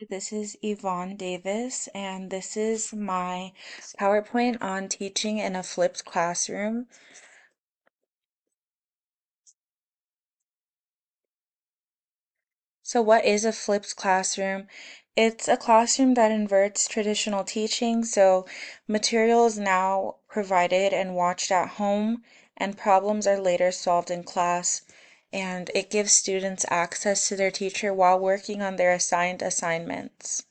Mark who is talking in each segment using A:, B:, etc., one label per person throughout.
A: This is Yvonne Davis, and this is my PowerPoint on teaching in a flipped classroom. So, what is a flipped classroom? It's a classroom that inverts traditional teaching, so material is now provided and watched at home, and problems are later solved in class. And it gives students access to their teacher while working on their assigned assignments.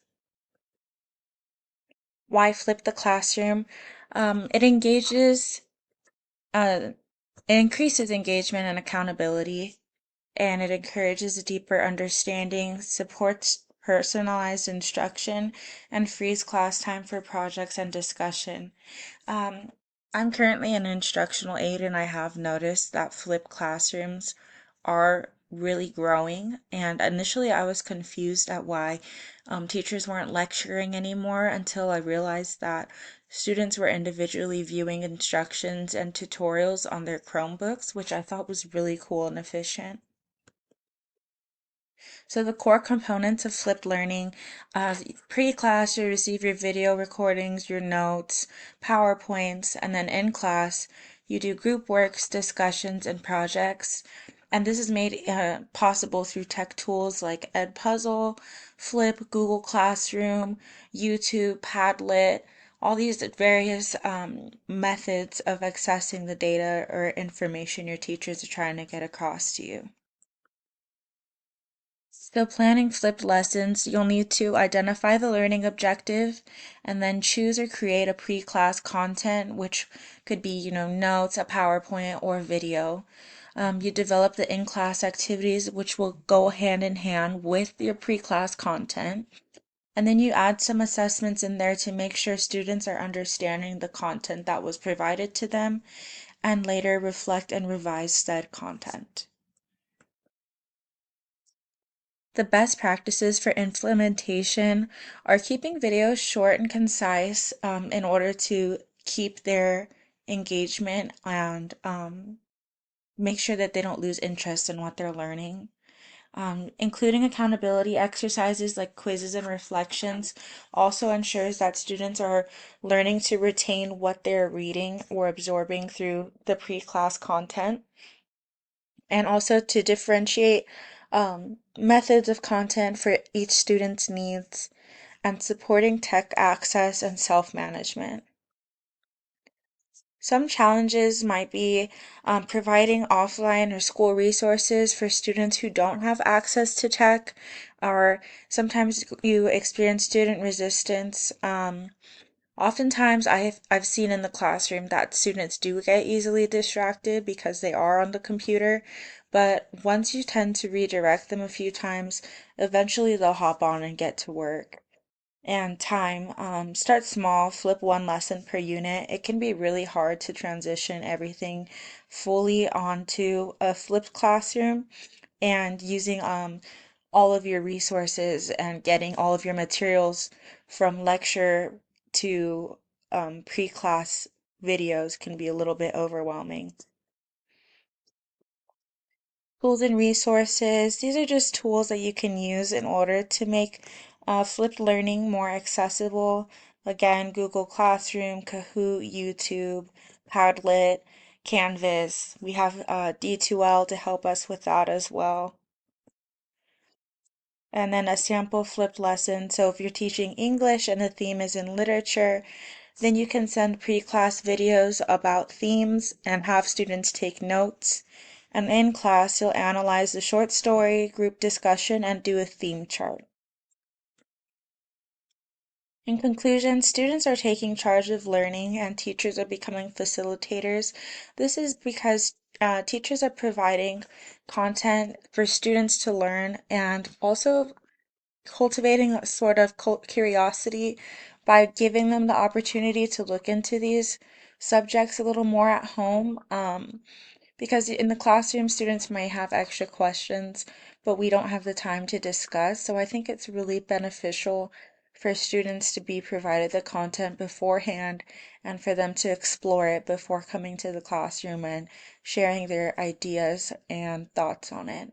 A: Why flip the classroom? It engages Uh, it increases engagement and accountability, and it encourages a deeper understanding, supports personalized instruction, and frees class time for projects and discussion. Um, I'm currently an instructional aide, and I have noticed that flipped classrooms are really growing. And initially, I was confused at why teachers weren't lecturing anymore until I realized that students were individually viewing instructions and tutorials on their Chromebooks, which I thought was really cool and efficient. So the core components of flipped learning, pre-class, you receive your video recordings, your notes, PowerPoints, and then in class, you do group works, discussions, and projects. And this is made possible through tech tools like Edpuzzle, Flip, Google Classroom, YouTube, Padlet, all these various methods of accessing the data or information your teachers are trying to get across to you. So planning flipped lessons, you'll need to identify the learning objective and then choose or create a pre-class content, which could be, notes, a PowerPoint, or video. You develop the in-class activities, which will go hand in hand with your pre-class content. And then you add some assessments in there to make sure students are understanding the content that was provided to them and later reflect and revise said content. The best practices for implementation are keeping videos short and concise in order to keep their engagement and make sure that they don't lose interest in what they're learning. Including accountability exercises like quizzes and reflections also ensures that students are learning to retain what they're reading or absorbing through the pre-class content, and also to differentiate methods of content for each student's needs and supporting tech access and self-management. Some challenges might be providing offline or school resources for students who don't have access to tech, or sometimes you experience student resistance. Oftentimes, I've seen in the classroom that students do get easily distracted because they are on the computer, but once you tend to redirect them a few times, eventually they'll hop on and get to work. And time, start small, flip one lesson per unit. It can be really hard to transition everything fully onto a flipped classroom, and using all of your resources and getting all of your materials from lecture to pre-class videos can be a little bit overwhelming. Tools and resources, these are just tools that you can use in order to make flipped learning more accessible. Again, Google Classroom, Kahoot, YouTube, Padlet, Canvas. We have D2L to help us with that as well. And then a sample flipped lesson. So if you're teaching English and the theme is in literature, then you can send pre-class videos about themes and have students take notes. And in class, you'll analyze the short story, group discussion, and do a theme chart. In conclusion, students are taking charge of learning and teachers are becoming facilitators. This is because teachers are providing content for students to learn and also cultivating a sort of curiosity by giving them the opportunity to look into these subjects a little more at home. Because in the classroom, students may have extra questions, but we don't have the time to discuss. So I think it's really beneficial for students to be provided the content beforehand and for them to explore it before coming to the classroom and sharing their ideas and thoughts on it.